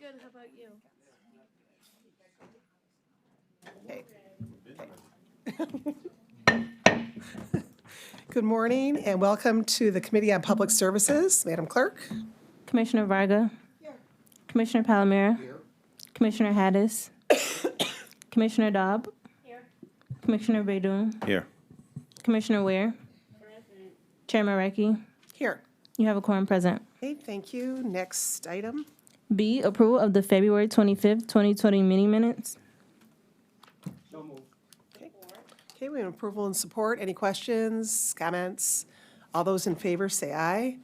good. How about you? Good morning and welcome to the Committee on Public Services. Madam Clerk? Commissioner Varga. Commissioner Palomera. Commissioner Haddis. Commissioner Dobb. Commissioner Baydun. Here. Commissioner Ware. Chairman Recky. Here. You have a quorum present. Okay, thank you. Next item. B, approval of the February 25th, 2020 meeting minutes. Okay, we have approval and support. Any questions, comments? All those in favor say aye.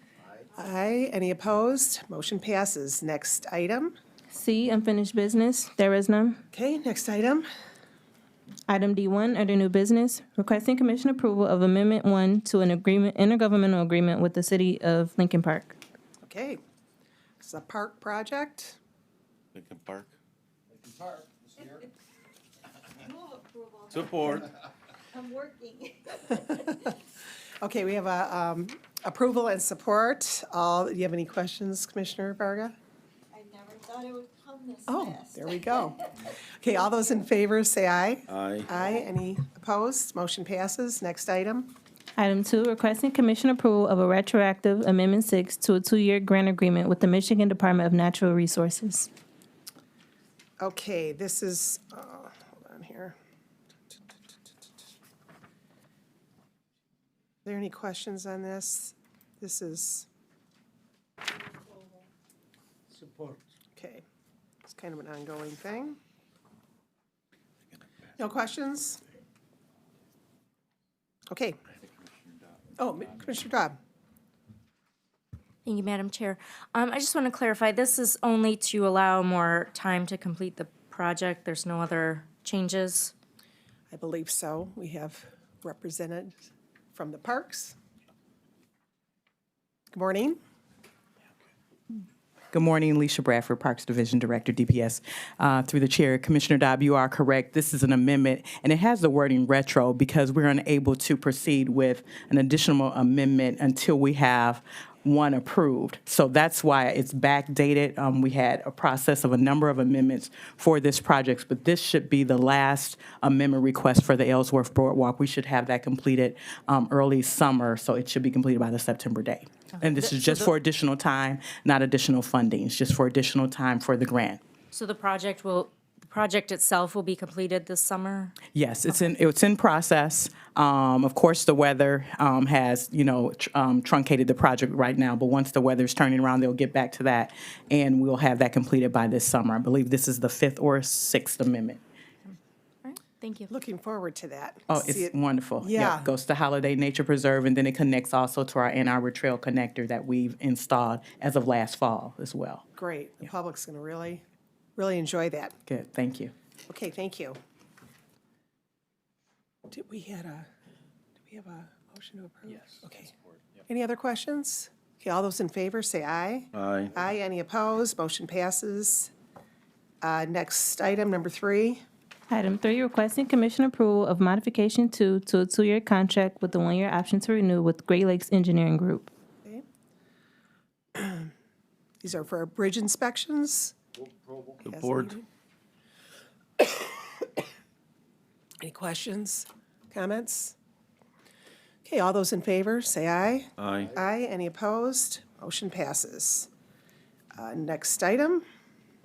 Aye. Any opposed? Motion passes. Next item. C, unfinished business. There is none. Okay, next item. Item D1, under new business, requesting commission approval of Amendment 1 to an agreement, intergovernmental agreement with the city of Lincoln Park. Okay. This is a park project. Lincoln Park. Support. I'm working. Okay, we have a approval and support. Do you have any questions, Commissioner Varga? I never thought it would come this Oh, fast. there we go. Okay, all those in favor say aye. Aye. Aye. Any opposed? Motion passes. Next item. Item 2, requesting commission approval of a retroactive Amendment 6 to a 2-year grant agreement with the Michigan Department of Natural Resources. Okay, this is, hold on here. Are there any questions on this? This is, Support. okay, it's kind of an ongoing thing. No questions? Okay. Oh, Commissioner Dobb. Thank you, Madam Chair. I just want to clarify, this is only to allow more time to complete the project. There's no other changes. I believe so. We have represented from the parks. Good morning. Good morning, Alicia Bradford, Parks Division Director, DPS. Through the chair, Commissioner Dobb, you are correct. This is an amendment, and it has the wording retro because we're unable to proceed with an additional amendment until we have one approved. So that's why it's backdated. We had a process of a number of amendments for this project, but this should be the last amendment request for the Ellsworth Boardwalk. We should have that completed early summer, so it should be completed by the September date. And this is just for additional time, not additional funding. It's just for additional time for the grant. So the project itself will be completed this summer? Yes, it's in process. Of course, the weather has, truncated the project right now, but once the weather's turning around, they'll get back to that, and we'll have that completed by this summer. I believe this is the 5th or 6th amendment. All right, thank you. Looking forward to that. Oh, See it's it- wonderful. Yeah. Yep, goes to Holiday Nature Preserve, and then it connects also to our Ann Arbor Trail connector that we've installed as of last fall as well. Great. The public's going to really enjoy that. Good, thank you. Okay, thank you. Did we have a motion to approve? Yes. Okay. Any other questions? Okay, all those in favor, say aye. Aye. Aye. Any opposed? Motion passes. Next item, number 3. Item 3, requesting commission approval of modification 2 to a 2-year contract with the 1-year option to renew with Great Lakes Engineering Group. Okay. These are for bridge inspections. Support. Any questions, comments? Okay, all those in favor, say aye. Aye. Aye. Any opposed? Motion passes. Next item.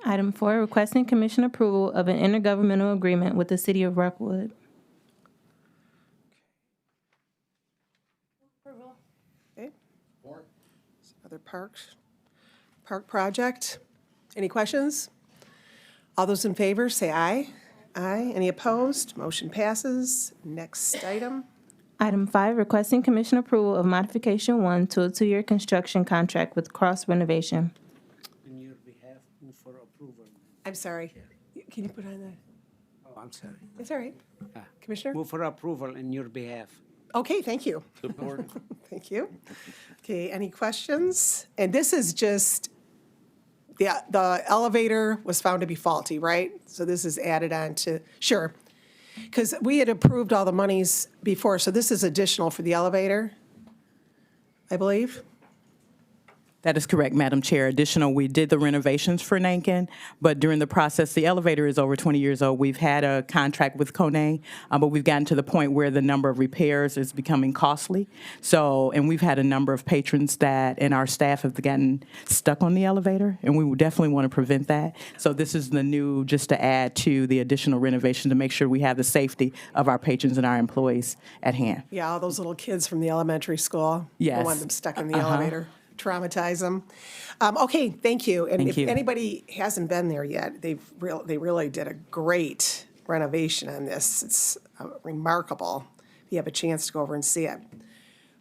Item 4, requesting commission approval of an intergovernmental agreement with the city of Rockwood. Okay. Other park project. Any questions? All those in favor, say aye. Aye. Any opposed? Motion passes. Next item. Item 5, requesting commission approval of modification 1 to a 2-year construction contract with Cross Renovation. On your behalf, move for approval. I'm sorry. Can you put on the, Oh, I'm sorry. it's all right. Commissioner? Move for approval in your behalf. Okay, thank you. Support. Thank you. Okay, any questions? And this is just, the elevator was found to be faulty, right? So this is added on to, sure. Because we had approved all the monies before, so this is additional for the elevator, I believe. That is correct, Madam Chair. Additional, we did the renovations for Nankin, but during the process, the elevator is over 20 years old. We've had a contract with Kone, but we've gotten to the point where the number of repairs is becoming costly. So, and we've had a number of patrons that, and our staff have gotten stuck on the elevator, and we would definitely want to prevent that. So this is the new, just to add to the additional renovation to make sure we have the safety of our patrons and our employees at hand. Yeah, all those little kids from the elementary school. Yes. Don't want them stuck in the elevator, traumatize them. Okay, thank you. And Thank if you. anybody hasn't been there yet, they really did a great renovation on this. It's remarkable. If you have a chance to go over and see it.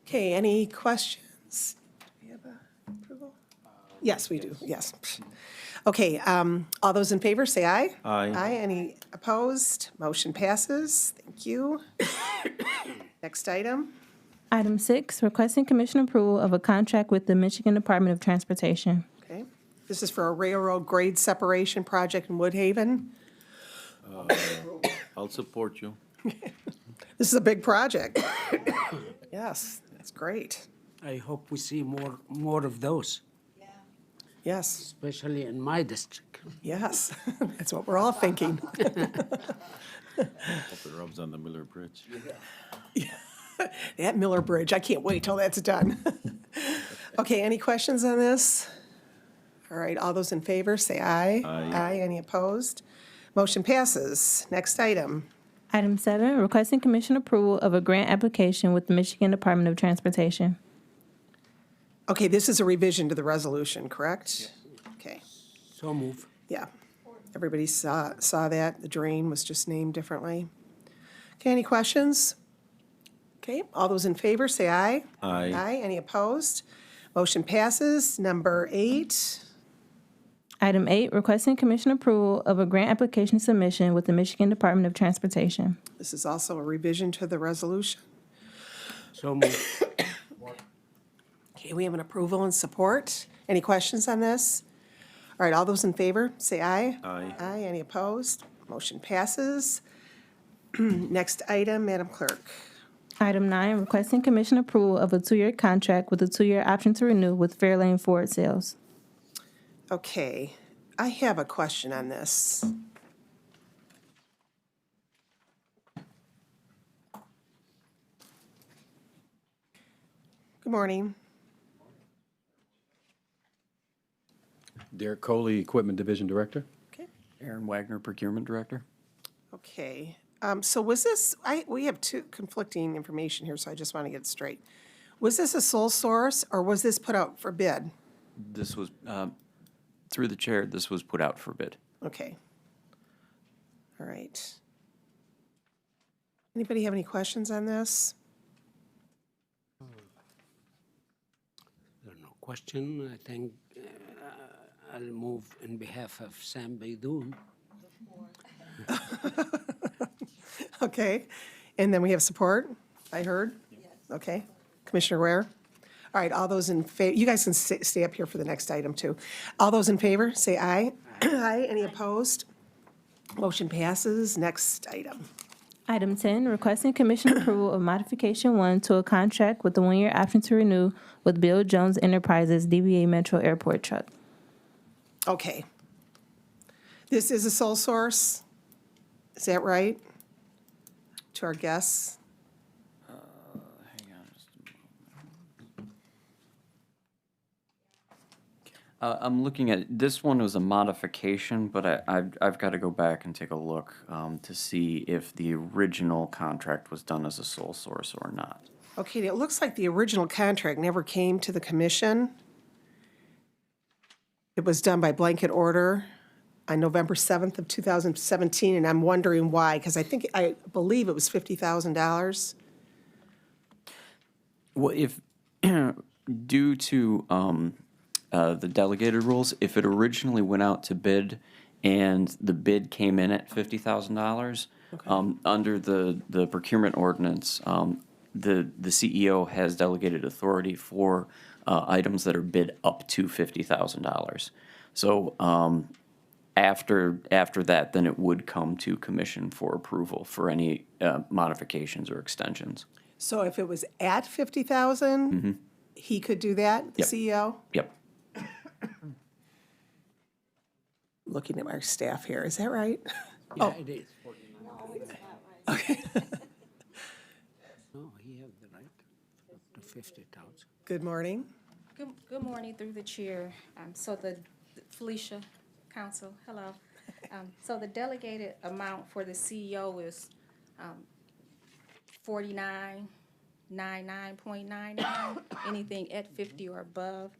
Okay, any questions? Do we have approval? Yes, we do, yes. Okay, all those in favor, say aye. Aye. Aye, any opposed? Motion passes. Thank you. Next item. Item 6, requesting commission approval of a contract with the Michigan Department of Transportation. Okay, this is for a railroad grade separation project in Woodhaven. I'll support you. This is a big project. Yes, that's great. I hope we see more of those, Yes, especially in my district. yes, that's what we're all thinking. Hope it rubs on the Miller Bridge. That Miller Bridge, I can't wait till that's done. Okay, any questions on this? All right, all those in favor, say aye. Aye. Aye, any opposed? Motion passes. Next item. Item 7, requesting commission approval of a grant application with the Michigan Department of Transportation. Okay, this is a revision to the resolution, correct? Okay, So move. yeah. Everybody saw that, the drain was just named differently. Okay, any questions? Okay, all those in favor, say aye. Aye. Aye, any opposed? Motion passes. Number 8. Item 8, requesting commission approval of a grant application submission with the Michigan Department of Transportation. This is also a revision to the resolution. So move. Okay, we have an approval and support. Any questions on this? All right, all those in favor, say aye. Aye. Aye, any opposed? Motion passes. Next item, Madam Clerk. Item 9, requesting commission approval of a 2-year contract with a 2-year option to renew with Fairlane Ford Sales. Okay, I have a question on this. Good morning. Derek Coley, Equipment Division Director. Okay. Aaron Wagner, Procurement Director. Okay, so was this, we have two conflicting information here, so I just want to get it straight. Was this a sole source, or was this put out for bid? This was, through the chair, this was put out for bid. Okay. All right. Anybody have any questions on this? There's no question. I think I'll move in behalf of Sam Baidoon. Okay, and then we have support, I heard? Okay, Commissioner Ware? All right, all those in favor, you guys can stay up here for the next item, too. All those in favor, say aye. Aye, any opposed? Motion passes. Next item. Item 10, requesting commission approval of modification 1 to a contract with the 1-year option to renew with Bill Jones Enterprises DBA Metro Airport Truck. Okay. This is a sole source, is that right? To our guests? Hang on just a moment. I'm looking at, this one was a modification, but I've got to go back and take a look to see if the original contract was done as a sole source or not. Okay, it looks like the original contract never came to the commission. It was done by blanket order on November 7th of 2017, and I'm wondering why, because I believe it was $50,000. Well, if, due to the delegated rules, if it originally went out to bid and the bid came in at $50,000, under the procurement ordinance, the CEO has delegated authority for items that are bid up to $50,000. So after that, then it would come to commission for approval for any modifications or extensions. So if it was at 50,000, he could do that, the Yep. CEO? Yep. looking at our staff here. Is that right? Yeah, it is. No, it's not right. No, he has the right up to 50,000. Good morning. Good morning through the chair. So the Felicia Council, hello. So the delegated amount for the CEO is 4999.99. Anything at 50 or above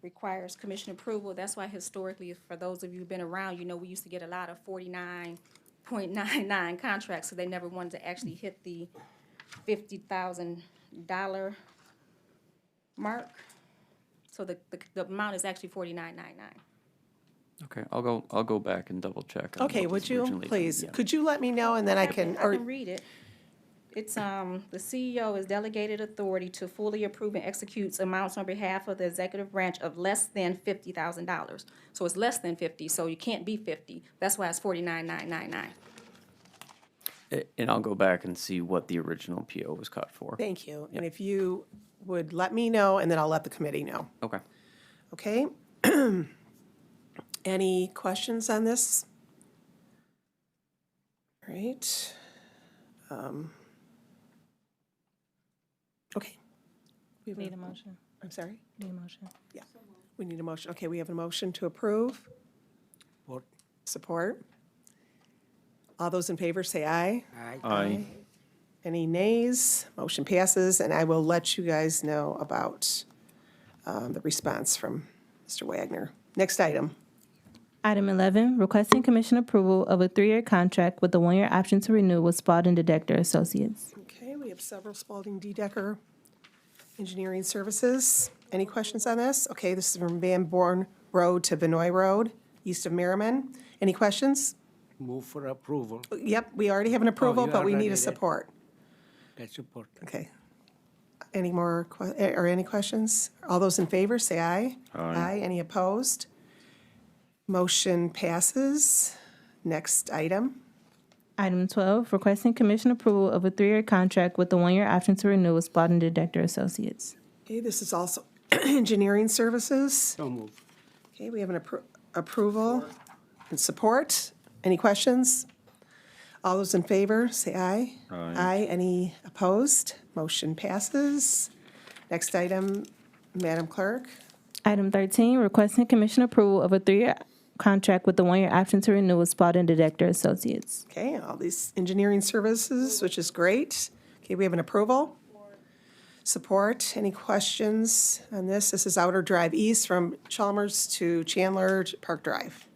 requires commission approval. That's why historically, for those of you who've been around, you know, we used to get a lot of 49.99 contracts, so they never wanted to actually hit the $50,000 mark. So the amount is actually 4999. Okay, I'll go back and double check. on Okay, what would was you, originally done. please? Yeah. Could you let me know, and then I I can, can read it. It's, the CEO is delegated authority to fully approve and execute amounts on behalf of the executive branch of less than $50,000. So it's less than 50, so you can't be 50. That's why it's 49,999. And I'll go back and see what the original PO was cut for. thank you. And if you would let me know, and then I'll let the committee know. Okay. Okay? Any questions on this? All right. Okay. We have Need a motion. I'm sorry? Need a motion. Yeah. We need a motion. Okay, we have a motion to approve. What? Support. All those in favor say aye. Aye. Any nays? Motion passes, and I will let you guys know about the response from Mr. Wagner. Next item. Item 11, requesting commission approval of a 3-year contract with a 1-year option to renew with Spalding Dedector Associates. Okay, we have several Spalding D. Decker Engineering Services. Any questions on this? Okay, this is from Van Born Road to Vinoy Road, east of Merriman. Any questions? Move for approval. Yep, we already have an approval, you but we need already a did. support. Get support. Okay. Any more, or any questions? All those in favor, say aye. Aye. Any opposed? Motion passes. Next item. Item 12, requesting commission approval of a 3-year contract with a 1-year option to renew with Spalding Dedector Associates. Okay, this is also engineering services. So move. Okay, we have an approval and support. Any questions? All those in favor, say aye. Aye. Any opposed? Motion passes. Next item, Madam Clerk. Item 13, requesting commission approval of a 3-year contract with a 1-year option to renew with Spalding Dedector Associates. Okay, all these engineering services, which is great. Okay, we have an approval. Support. Any questions on this? This is Outer Drive East from Chalmers to Chandler to Park Drive.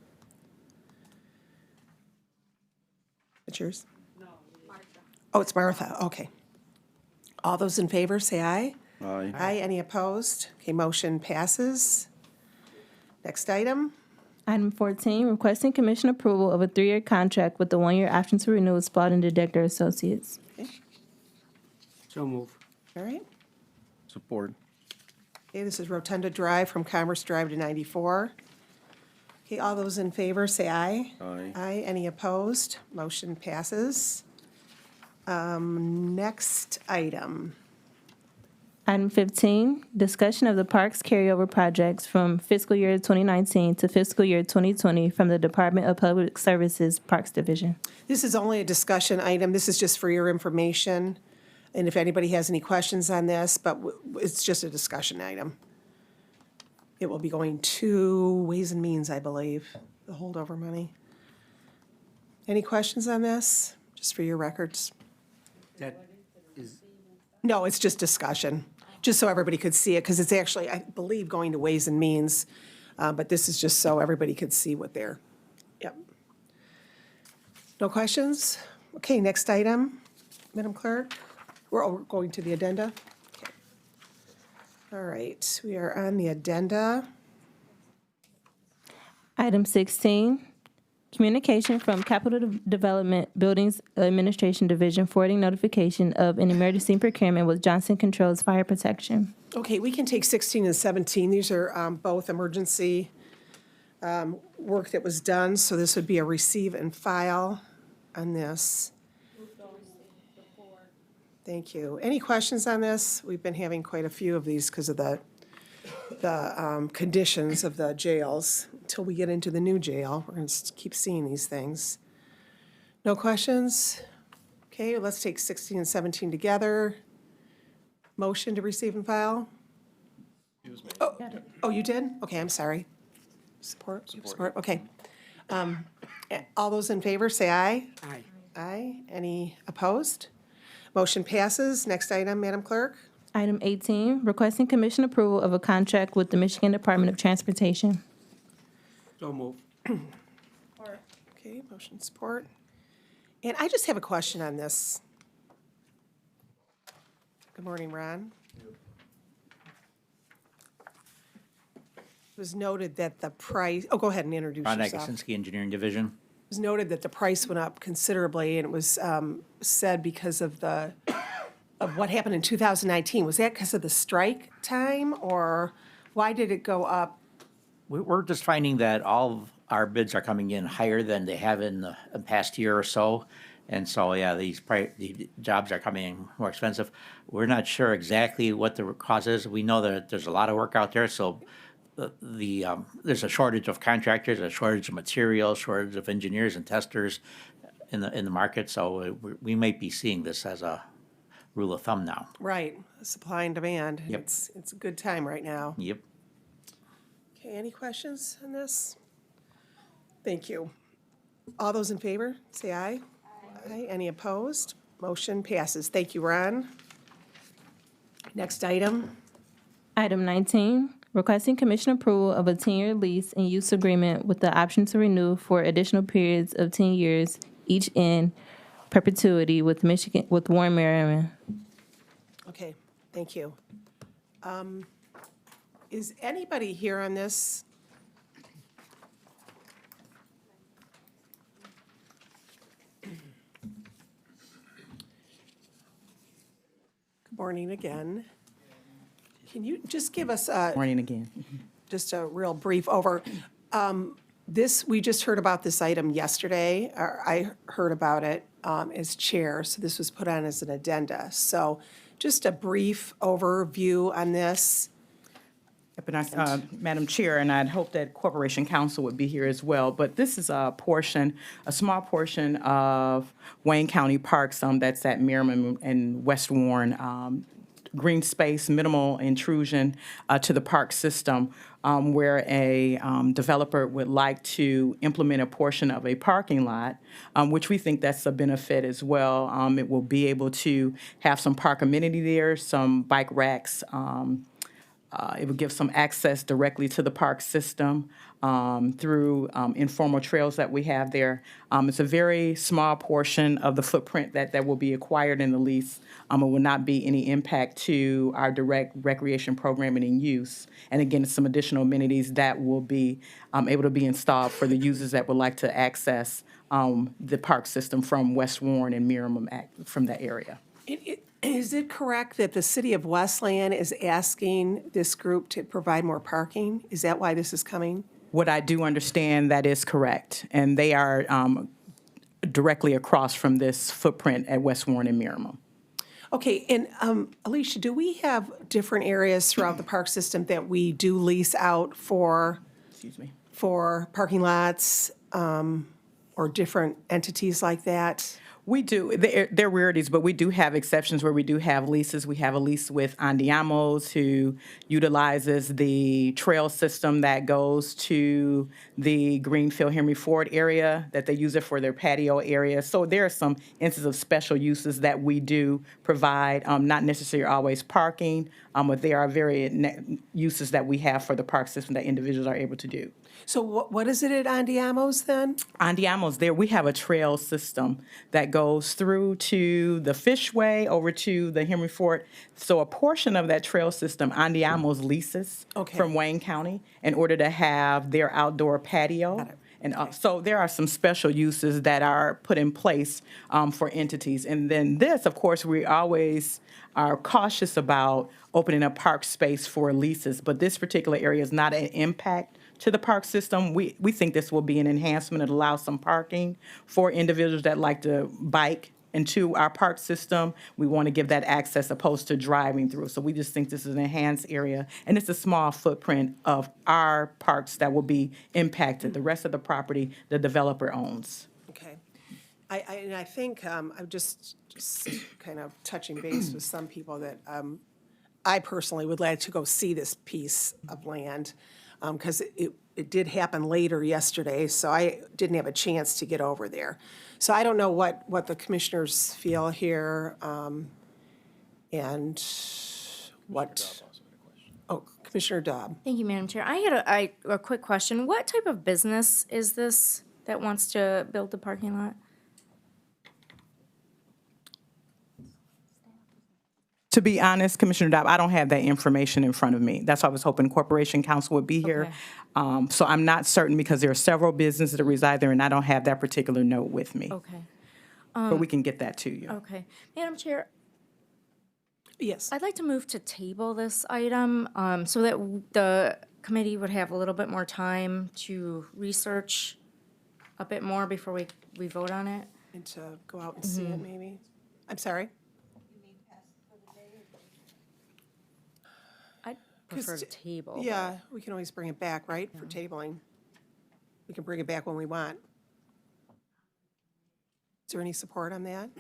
It's yours? No. Oh, it's Martha. Okay. All those in favor, say aye. Aye. Aye. Any opposed? Okay, motion passes. Next item. Item 14, requesting commission approval of a 3-year contract with a 1-year option to renew with Spalding Dedector Associates. So move. All right. Support. Okay, this is Rotunda Drive from Commerce Drive to 94. Okay, all those in favor, say aye. Aye. Aye. Any opposed? Motion passes. Next item. Item 15, discussion of the parks carryover projects from fiscal year 2019 to fiscal year 2020 from the Department of Public Services Parks Division. This is only a discussion item. This is just for your information. And if anybody has any questions on this, but it's just a discussion item. It will be going to Ways and Means, I believe, the holdover money. Any questions on this? Just for your records? That is, No, it's just discussion, just so everybody could see it, because it's actually, I believe, going to Ways and Means. But this is just so everybody could see what they're, yep. No questions? Okay, next item, Madam Clerk. We're going to the addenda. Okay. All right, we are on the addenda. Item 16, communication from Capital Development Buildings Administration Division forwarding notification of an emergency procurement with Johnson Controls Fire Protection. Okay, we can take 16 and 17. These are both emergency work that was done, so this would be a receive and file on this. Thank you. Any questions on this? We've been having quite a few of these because of the conditions of the jails. till we get into the new jail. We're going to keep seeing these things. No questions? Okay, let's take 16 and 17 together. Motion to receive and file? Oh, you did? Okay, I'm sorry. Support, okay. All those in favor, say aye. Aye. Aye. Any opposed? Motion passes. Next item, Madam Clerk. Item 18, requesting commission approval of a contract with the Michigan Department of Transportation. So move. Okay, motion support. And I just have a question on this. Good morning, Ron. It was noted that the price, go ahead and introduce Ron yourself. It Agasinski, Engineering Division. was noted that the price went up considerably, and it was said because of what happened in 2019. Was that because of the strike time, or why did it go up? We're just finding that all of our bids are coming in higher than they have in the past year or so. And so, yeah, the jobs are coming in more expensive. We're not sure exactly what the cause is. We know that there's a lot of work out there, so there's a shortage of contractors, a shortage of materials, shortage of engineers and testers in the market. So we might be seeing this as a rule of thumb now. Right, supply and demand. Yep. It's a good time right now. Yep. Okay, any questions on this? Thank you. All those in favor, say aye. Aye. Any opposed? Motion passes. Thank you, Ron. Next item. Item 19, requesting commission approval of a 10-year lease and use agreement with the option to renew for additional periods of 10 years, each in perpetuity with Warren Merriman. Okay, thank you. Is anybody here on this? Good morning again. Can you just give us Morning again. just a real brief over? We just heard about this item yesterday, or I heard about it as chair, so this was put on as an addenda. So just a brief overview on this. Madam Chair, and I'd hope that Corporation Counsel would be here as well, but this is a small portion of Wayne County Parks that's at Merriman and West Warren. Green space, minimal intrusion to the park system, where a developer would like to implement a portion of a parking lot, which we think that's a benefit as well. It will be able to have some park amenity there, some bike racks. It would give some access directly to the park system through informal trails that we have there. It's a very small portion of the footprint that will be acquired in the lease. It will not be any impact to our direct recreation programming and use. And again, some additional amenities that will be able to be installed for the users that would like to access the park system from West Warren and Merriman from that area. Is it correct that the city of Westland is asking this group to provide more parking? Is that why this is coming? What I do understand, that is correct. And they are directly across from this footprint at West Warren and Merriman. Okay, and Alicia, do we have different areas throughout the park system that we do lease out for parking lots or different entities like that? We do. They're rarities, but we do have exceptions where we do have leases. We have a lease with Andiamos, who utilizes the trail system that goes to the Greenfield Henry Ford area, that they use it for their patio area. So there are some instances of special uses that we do provide, not necessarily always parking, but there are various uses that we have for the park system that individuals are able to do. So what is it at Andiamos then? Andiamos, there we have a trail system that goes through to the Fishway over to the Henry Ford. So a portion of that trail system, Andiamos leases from Wayne County in order to have their outdoor patio. And so there are some special uses that are put in place for entities. And then this, of course, we always are cautious about opening up park space for leases, but this particular area is not an impact to the park system. We think this will be an enhancement. It allows some parking for individuals that like to bike into our park system. We want to give that access opposed to driving through. So we just think this is an enhanced area, and it's a small footprint of our parks that will be impacted. The rest of the property, the developer owns. Okay. And I think, I'm just kind of touching base with some people that I personally would like to go see this piece of land, because it did happen later yesterday, so I didn't have a chance to get over there. So I don't know what the commissioners feel here, and what. Oh, Commissioner Dobb. Thank you, Madam Chair. I had a quick question. What type of business is this that wants to build the parking lot? To be honest, Commissioner Dobb, I don't have that information in front of me. That's why I was hoping Corporation Counsel would be here. So I'm not certain because there are several businesses that reside there, and I don't have that particular note with me. Okay, But we can get that to you. okay. Madam Chair, Yes. I'd like to move to table this item so that the committee would have a little bit more time to research a bit more before we vote on it. And to go out and see it, maybe? I'm sorry? I'd prefer to table. but- Yeah, we can always bring it back, right, for tabling. We can bring it back when we want. Is there any support on that?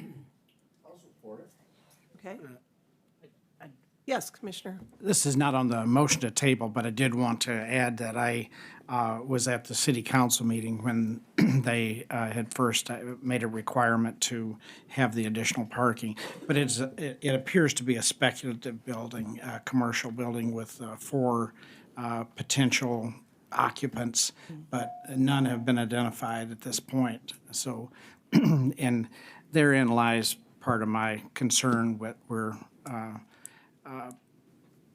I'll support it. Okay. Yes, Commissioner. This is not on the motion to table, but I did want to add that I was at the city council meeting when they had first made a requirement to have the additional parking. But it appears to be a speculative building, a commercial building with 4 potential occupants, but none have been identified at this point. So, and therein lies part of my concern what we're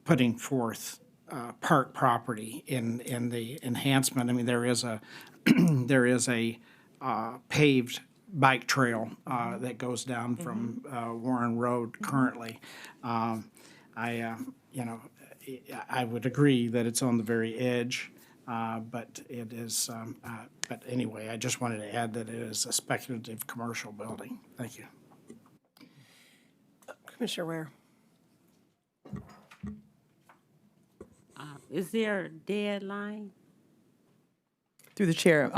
putting forth park property in the enhancement. I mean, there is a paved bike trail that goes down from Warren Road currently. I would agree that it's on the very edge, but it is. But anyway, I just wanted to add that it is a speculative commercial building. Thank you. Commissioner Ware. Is there a deadline? Through the chair,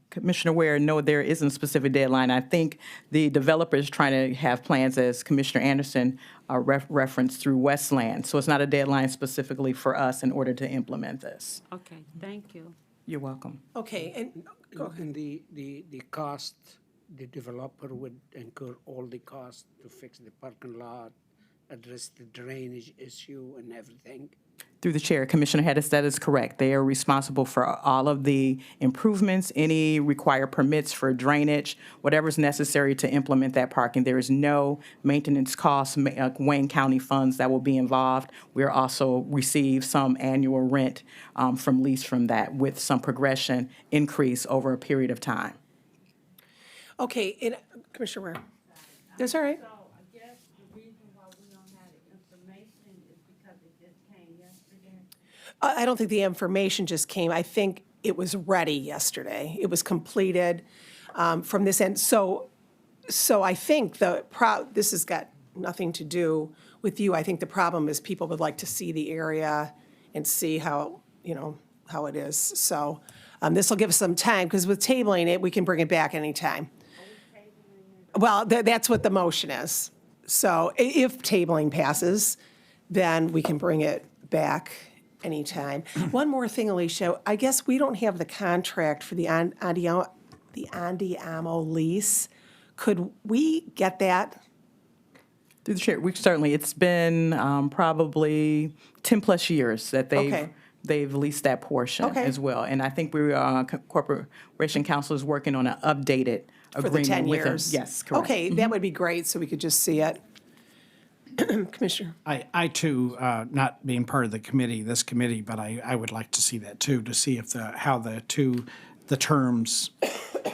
Commissioner Ware, no, there isn't a specific deadline. I think the developer is trying to have plans, as Commissioner Anderson referenced, through Westland. So it's not a deadline specifically for us in order to implement this. Okay, thank you. You're welcome. Okay, and go ahead. And the cost, the developer would incur all the costs to fix the parking lot, address the drainage issue and everything. Through the chair, Commissioner Hedges, that is correct. They are responsible for all of the improvements, any required permits for drainage, whatever's necessary to implement that parking. There is no maintenance costs, Wayne County funds that will be involved. We'll also receive some annual rent from lease from that with some progression increase over a period of time. Okay, and Commissioner Ware. That's all right. So I guess the reason why we don't have the information is because it just came yesterday. I don't think the information just came. I think it was ready yesterday. It was completed from this end. So I think this has got nothing to do with you. I think the problem is people would like to see the area and see how it is. So this will give us some time, because with tabling it, we can bring it back anytime. Well, that's what the motion is. So if tabling passes, then we can bring it back anytime. One more thing, Alicia, I guess we don't have the contract for the Andiamo lease. Could we get that? Through the chair, it's been probably 10-plus years that they've leased that portion as well. And I think Corporation Counsel is working on an updated For the agreement 10 with them. years? Yes, correct. Okay, that would be great, so we could just see it. Commissioner. I too, not being part of this committee, but I would like to see that too, to see if how the terms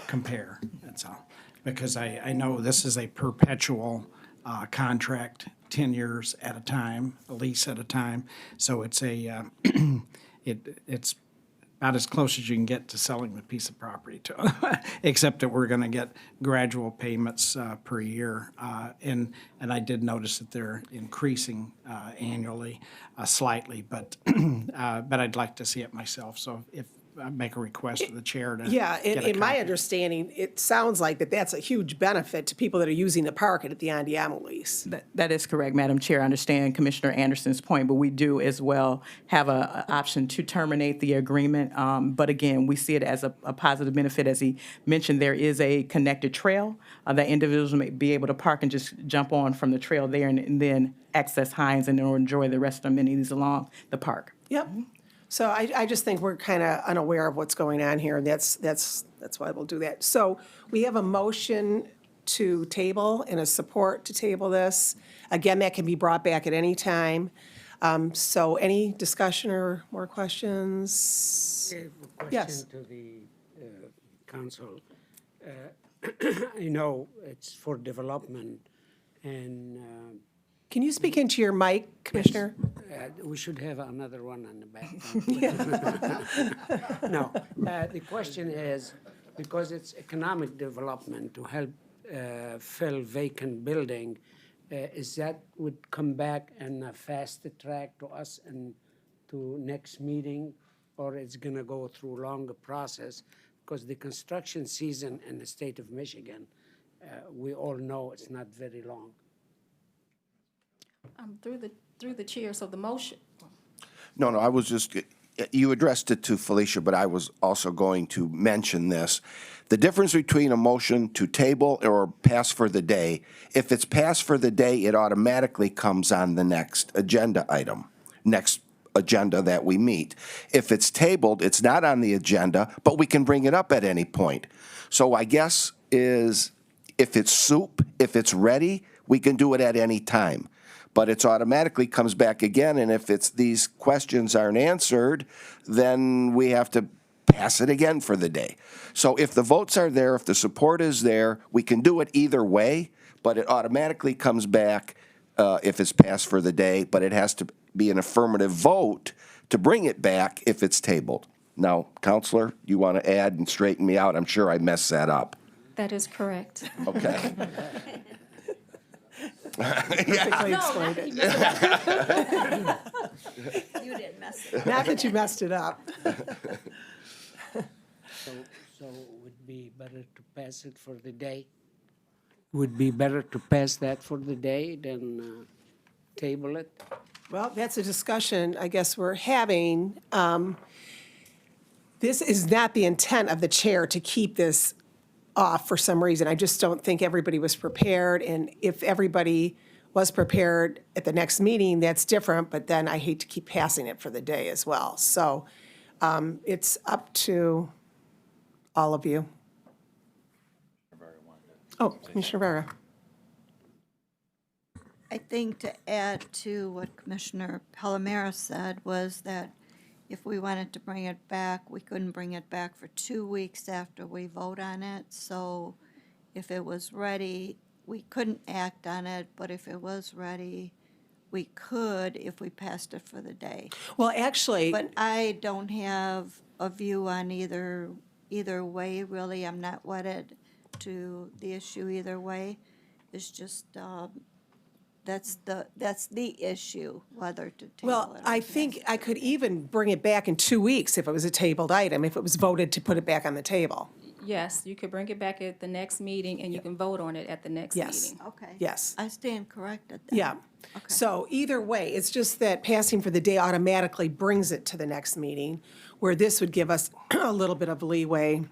compare, that's all. Because I know this is a perpetual contract, 10 years at a time, a lease at a time. So it's it's about as close as you can get to selling the piece of property to them, except that we're going to get gradual payments per year. And I did notice that they're increasing annually slightly, but I'd like to see it myself. So if I make a request to the chair to Yeah, get a in my copy. understanding, it sounds like that's a huge benefit to people that are using the park at the Andiamo lease. That is correct, Madam Chair. I understand Commissioner Anderson's point, but we do as well have a option to terminate the agreement. But again, we see it as a positive benefit. As he mentioned, there is a connected trail that individuals may be able to park and just jump on from the trail there and then access Hines and enjoy the rest of the amenities along the park. Yep. So I just think we're kind of unaware of what's going on here, and that's why we'll do that. So we have a motion to table and a support to table this. Again, that can be brought back at any time. So any discussion or more questions? I have a Yes. question to the council. I know it's for development, and Can you speak into your mic, Commissioner? we should have another one on the back. No, the question is, because it's economic development to help fill vacant building, is that would come back in a fast track to us and to next meeting, or it's gonna go through longer process? Because the construction season in the state of Michigan, we all know it's not very long. Through the chair, so the motion, No, I was just, you addressed it to Felicia, but I was also going to mention this. The difference between a motion to table or pass for the day, if it's passed for the day, it automatically comes on the next agenda item, next agenda that we meet. If it's tabled, it's not on the agenda, but we can bring it up at any point. So I guess is, if it's soup, if it's ready, we can do it at any time. But it's automatically comes back again, and if it's these questions aren't answered, then we have to pass it again for the day. So if the votes are there, if the support is there, we can do it either way, but it automatically comes back if it's passed for the day, but it has to be an affirmative vote to bring it back if it's tabled. Now, Counselor, you want to add and straighten me out? I'm sure I messed that up. that is correct. Okay. Perfectly explained it. You didn't mess it up. Not that you messed it up. So it would be better to pass it for the day? Would be better to pass that for the day than table it? Well, that's a discussion I guess we're having. This is not the intent of the chair to keep this off for some reason. I just don't think everybody was prepared, and if everybody was prepared at the next meeting, that's different, but then I hate to keep passing it for the day as well. So it's up to all of you. Oh, Commissioner Vera. I think to add to what Commissioner Palomero said was that if we wanted to bring it back, we couldn't bring it back for 2 weeks after we vote on it. So if it was ready, we couldn't act on it, but if it was ready, we could if we passed it for the day. Well, actually, But I don't have a view on either way, really. I'm not wedded to the issue either way. It's just, that's the issue, whether to table it. well, I think I could even bring it back in 2 weeks if it was a tabled item, if it was voted to put it back on the table. Yes, you could bring it back at the next meeting and you can vote on it at the next Yes. meeting. Okay. Yes. I stand corrected then. Yeah. So either way, it's just that passing for the day automatically brings it to the next meeting, where this would give us a little bit of leeway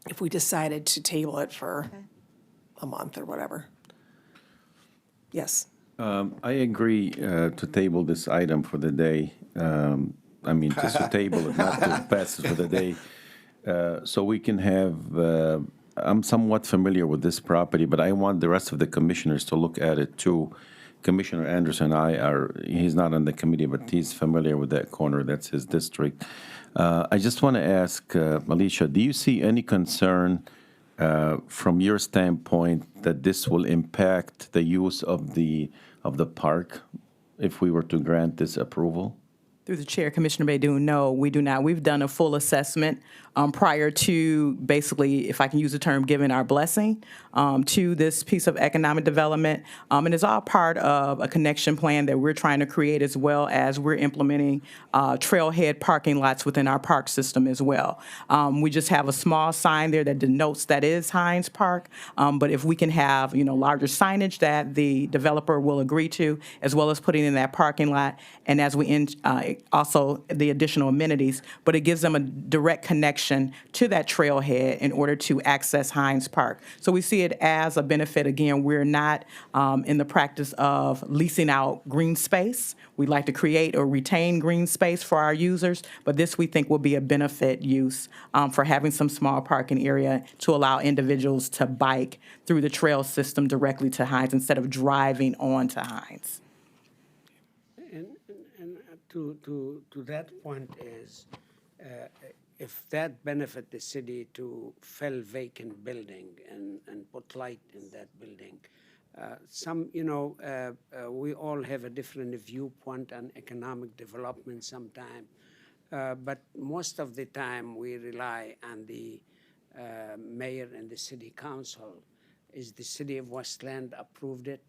if we decided to table it for a month or whatever. Yes. I agree to table this item for the day. I mean, just to table it, not to pass it for the day. So we can have, I'm somewhat familiar with this property, but I want the rest of the commissioners to look at it too. Commissioner Anderson, he's not on the committee, but he's familiar with that corner. That's his district. I just want to ask, Alicia, do you see any concern from your standpoint that this will impact the use of the park if we were to grant this approval? Through the chair, Commissioner Baidoon, no, we do not. We've done a full assessment prior to basically, if I can use the term, giving our blessing to this piece of economic development. And it's all part of a connection plan that we're trying to create, as well as we're implementing trailhead parking lots within our park system as well. We just have a small sign there that denotes that is Hines Park. But if we can have, larger signage that the developer will agree to, as well as putting in that parking lot, and as we also the additional amenities, but it gives them a direct connection to that trailhead in order to access Hines Park. So we see it as a benefit. Again, we're not in the practice of leasing out green space. We like to create or retain green space for our users, but this we think will be a benefit use for having some small parking area to allow individuals to bike through the trail system directly to Hines instead of driving on to Hines. And to that point is, if that benefit the city to fill vacant building and put light in that building, we all have a different viewpoint on economic development sometime, but most of the time we rely on the mayor and the city council. Is the city of Westland approved it?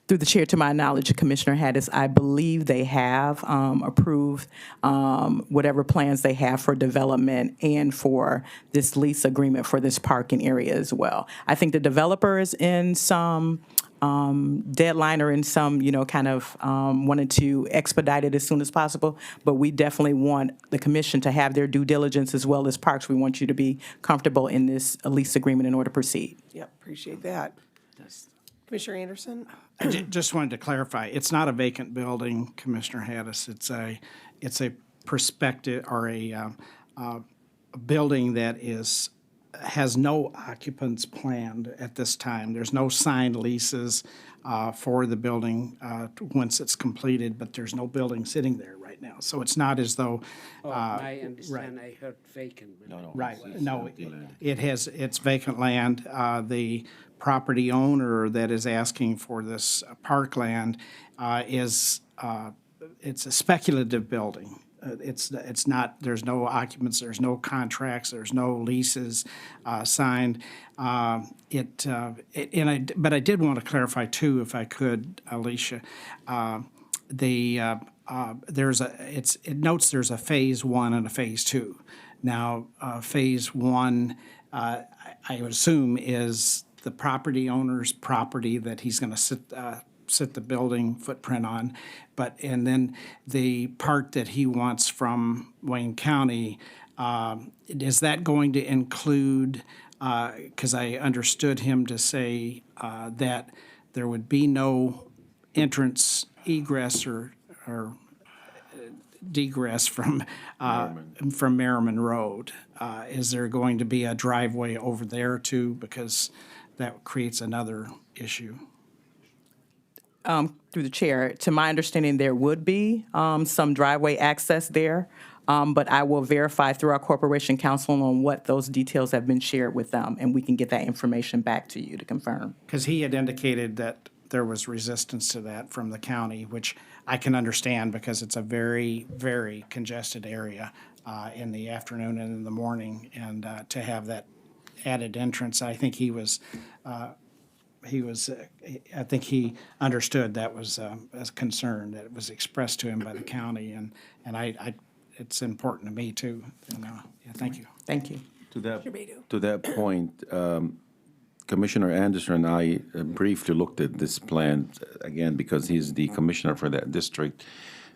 Through the chair, to my knowledge, Commissioner Haddis, I believe they have approved whatever plans they have for development and for this lease agreement for this parking area as well. I think the developer is in some deadline or in some, wanted to expedite it as soon as possible, but we definitely want the commission to have their due diligence as well as parks. We want you to be comfortable in this lease agreement in order to proceed. Yep, appreciate that. Commissioner Anderson? I just wanted to clarify, it's not a vacant building, Commissioner Haddis. It's a perspective or a building that has no occupants planned at this time. There's no signed leases for the building once it's completed, but there's no building sitting there right now. So it's not as though. I understand. I heard vacant. Right. No, it's vacant land. The property owner that is asking for this parkland it's a speculative building. It's not, there's no occupants, there's no contracts, there's no leases signed. But I did want to clarify too, if I could, Alicia, it notes there's a phase 1 and a phase 2. Now, phase 1, I would assume is the property owner's property that he's going to sit the building footprint on, and then the part that he wants from Wayne County, is that going to include, because I understood him to say that there would be no entrance, egress, or degress from Merriman Road. Is there going to be a driveway over there too? Because that creates another issue. Through the chair, to my understanding, there would be some driveway access there, but I will verify through our corporation counsel on what those details have been shared with them, and we can get that information back to you to confirm. Because he had indicated that there was resistance to that from the county, which I can understand because it's a very, very congested area in the afternoon and in the morning, and to have that added entrance, I think I think he understood that was a concern that it was expressed to him by the county, and it's important to me too. And, thank you. Thank you. To that point, Commissioner Anderson and I briefly looked at this plan again because he's the commissioner for that district.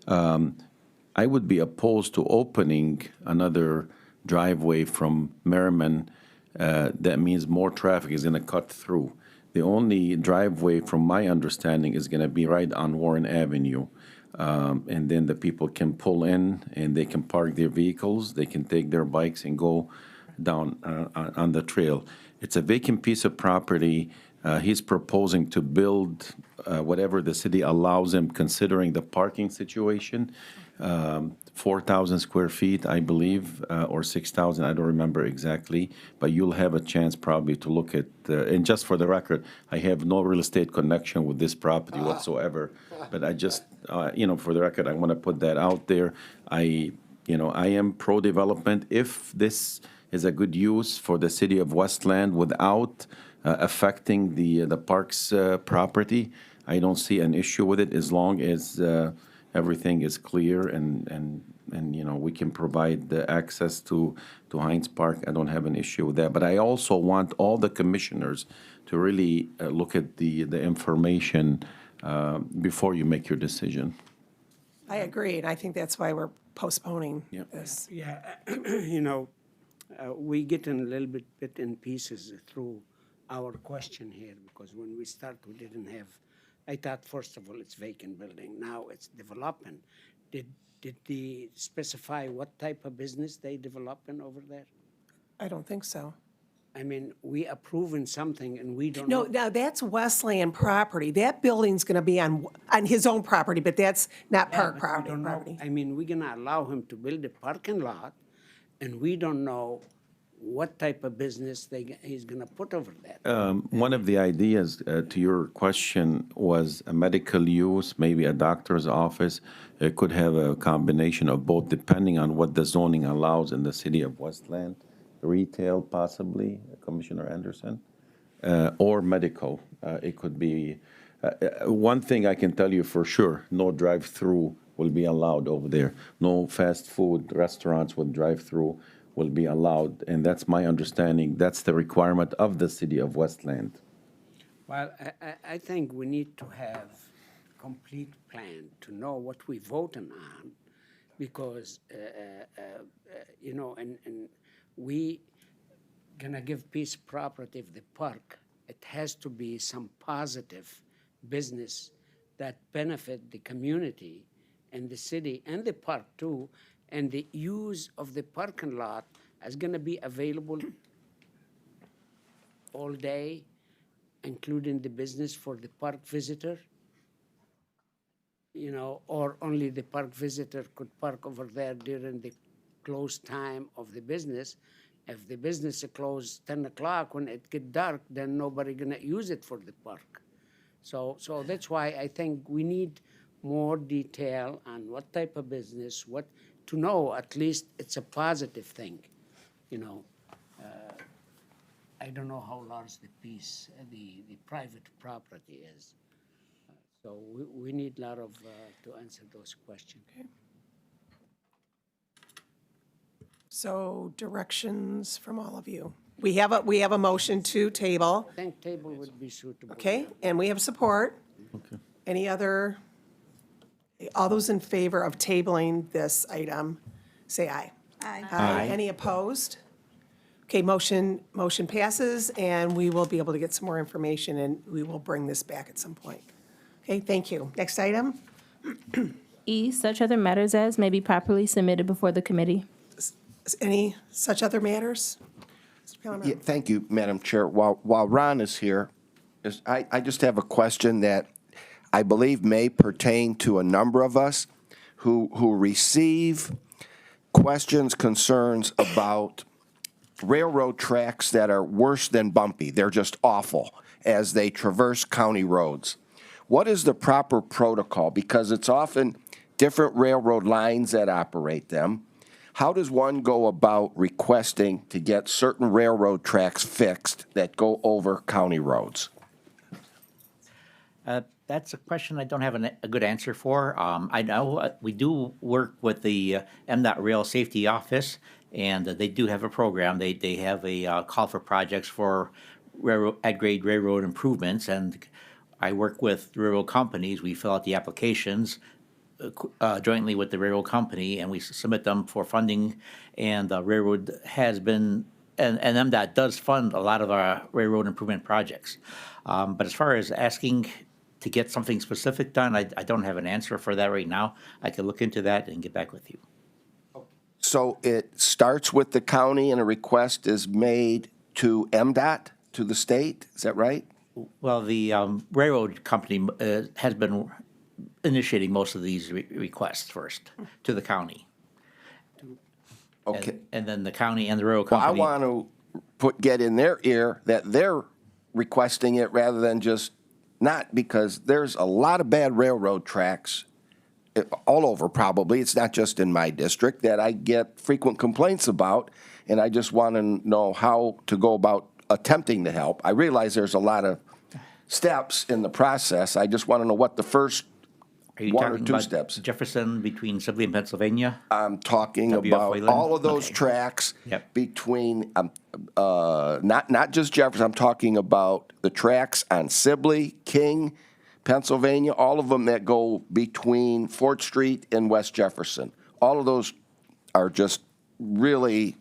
I would be opposed to opening another driveway from Merriman. That means more traffic is going to cut through. The only driveway, from my understanding, is going to be right on Warren Avenue. And then the people can pull in and they can park their vehicles, they can take their bikes and go down on the trail. It's a vacant piece of property. He's proposing to build whatever the city allows him, considering the parking situation 4,000 square feet, I believe, or 6,000, I don't remember exactly, but you'll have a chance probably to look at, and just for the record, I have no real estate connection with this property whatsoever, but I just, for the record, I want to put that out there. I am pro-development if this is a good use for the city of Westland without affecting the park's property. I don't see an issue with it as long as everything is clear and we can provide the access to Heinz Park. I don't have an issue with that. But I also want all the commissioners to really look at the information before you make your decision. I agree, and I think that's why we're postponing this. Yeah, we get in a little bit in pieces through our question here, because when we start, we didn't have, I thought, first of all, it's vacant building. Now it's development. Did they specify what type of business they developing over there? I don't think so. I mean, we approving something and we don't No, know. now that's Westland property. That building's going to be on his own property, but that's not Yeah, park but we property. don't know. I mean, we're gonna allow him to build a parking lot, and we don't know what type of business he's gonna put over there. One of the ideas to your question was a medical use, maybe a doctor's office. It could have a combination of both, depending on what the zoning allows in the city of Westland. Retail, possibly, Commissioner Anderson, or medical. It could be. One thing I can tell you for sure, no drive-through will be allowed over there. No fast food restaurants with drive-through will be allowed, and that's my understanding. That's the requirement of the city of Westland. Well, I think we need to have complete plan to know what we're voting on, because, and we gonna give piece of property of the park. It has to be some positive business that benefit the community and the city and the park too, and the use of the parking lot is gonna be available all day, including the business for the park visitor, or only the park visitor could park over there during the closed time of the business. If the business is closed 10 o'clock, when it get dark, then nobody gonna use it for the park. So that's why I think we need more detail on what type of business, to know at least it's a positive thing, I don't know how large the piece, the private property is. So we need a lot of, to answer those questions. So directions from all of you. We have a motion to table, I think table would be suitable. okay? And we have support. Okay. Any other, all those in favor of tabling this item, say aye. Aye. Any opposed? Okay, motion passes, and we will be able to get some more information, and we will bring this back at some point. Okay, thank you. Next item? E, such other matters as may be properly submitted before the committee. Any such other matters? Mr. Palmer? Yeah, thank you, Madam Chair. While Ron is here, I just have a question that I believe may pertain to a number of us who receive questions, concerns about railroad tracks that are worse than bumpy. They're just awful as they traverse county roads. What is the proper protocol? Because it's often different railroad lines that operate them. How does one go about requesting to get certain railroad tracks fixed that go over county roads? That's a question I don't have a good answer for. I know we do work with the MDOT Rail Safety Office, and they do have a program. They have a call for projects for at-grade railroad improvements, and I work with railroad companies. We fill out the applications jointly with the railroad company, and we submit them for funding. And the railroad has been, and MDOT does fund a lot of our railroad improvement projects. But as far as asking to get something specific done, I don't have an answer for that right now. I can look into that and get back with you. So it starts with the county and a request is made to MDOT, to the state, is that right? Well, the railroad company has been initiating most of these requests first to the county. Okay. And then the county and the railroad Well, I company. want to get in their ear that they're requesting it rather than just not, because there's a lot of bad railroad tracks all over probably. It's not just in my district that I get frequent complaints about, and I just want to know how to go about attempting to help. I realize there's a lot of steps in the process. I just want to know what the first Are you one or talking two about steps. Jefferson between Sibley and Pennsylvania? I'm talking WF about Wayland? all of those Okay. tracks Yep. between, not just Jefferson, I'm talking about the tracks on Sibley, King, Pennsylvania, all of them that go between Fort Street and West Jefferson. All of those are just really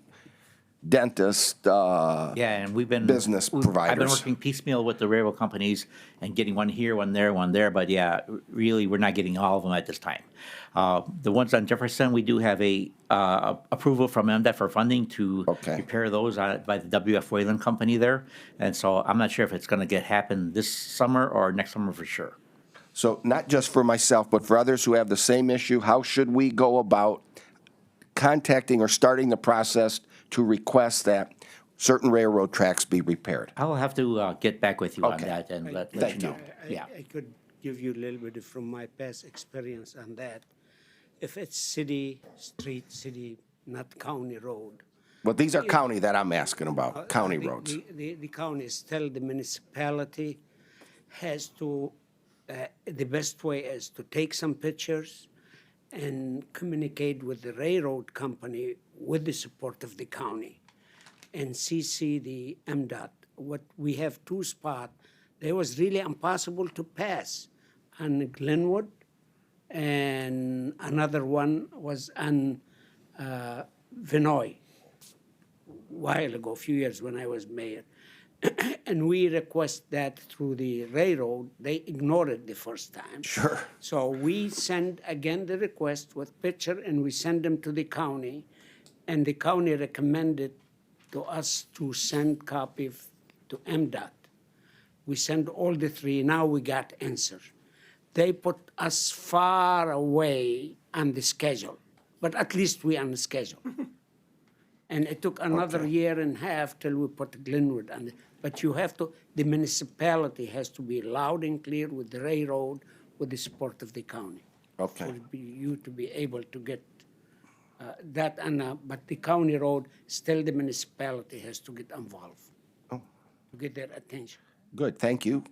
dentist, Yeah, and we've been. business I've been providers. working piecemeal with the railroad companies and getting one here, one there, but yeah, really, we're not getting all of them at this time. The ones on Jefferson, we do have a approval from MDOT for funding to Okay. repair those by the WF Wayland company there. And so I'm not sure if it's gonna happen this summer or next summer for sure. So not just for myself, but for others who have the same issue, how should we go about contacting or starting the process to request that certain railroad tracks be repaired? I'll have to get back with you on Okay. that and let Thank you you. know. Yeah. I could give you a little bit from my past experience on that. If it's city street, city, not county road. Well, these are county that I'm asking about, county the- roads. The county, still the municipality has to, the best way is to take some pictures and communicate with the railroad company with the support of the county and CC the MDOT. What we have two spots, they was really impossible to pass on Glenwood, and another one was on Vinoy, while ago, a few years when I was mayor. And we request that through the railroad. They ignored it the first time. Sure. So we send again the request with picture, and we send them to the county, and the county recommended to us to send copy to MDOT. We send all the three. Now we got answer. They put us far away on the schedule, but at least we on the schedule. And it took another year and a half till we put Glenwood on it. But you have to, the municipality has to be loud and clear with the railroad, with the support of the county. Okay. For you to be able to get that, but the county road, still the municipality has to get involved to get their attention. Good, thank you.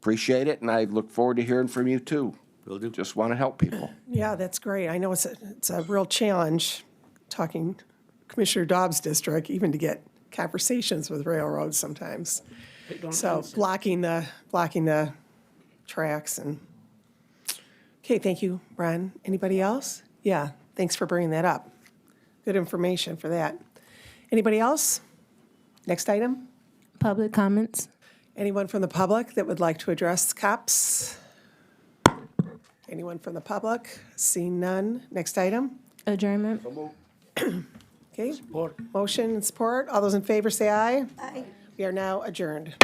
Appreciate it, and I look forward to hearing from you too. Will do. Just want to help people. Yeah, that's great. I know it's a real challenge, talking Commissioner Dobbs' district, even to get conversations with railroads sometimes. They don't So answer. blocking the tracks and, okay, thank you, Ron. Anybody else? Yeah, thanks for bringing that up. Good information for that. Anybody else? Next item? Public comments? Anyone from the public that would like to address COPS? Anyone from the public? Seeing none. Next item? Adjournment? Okay, motion and support. All those in favor say aye. Aye. We are now adjourned.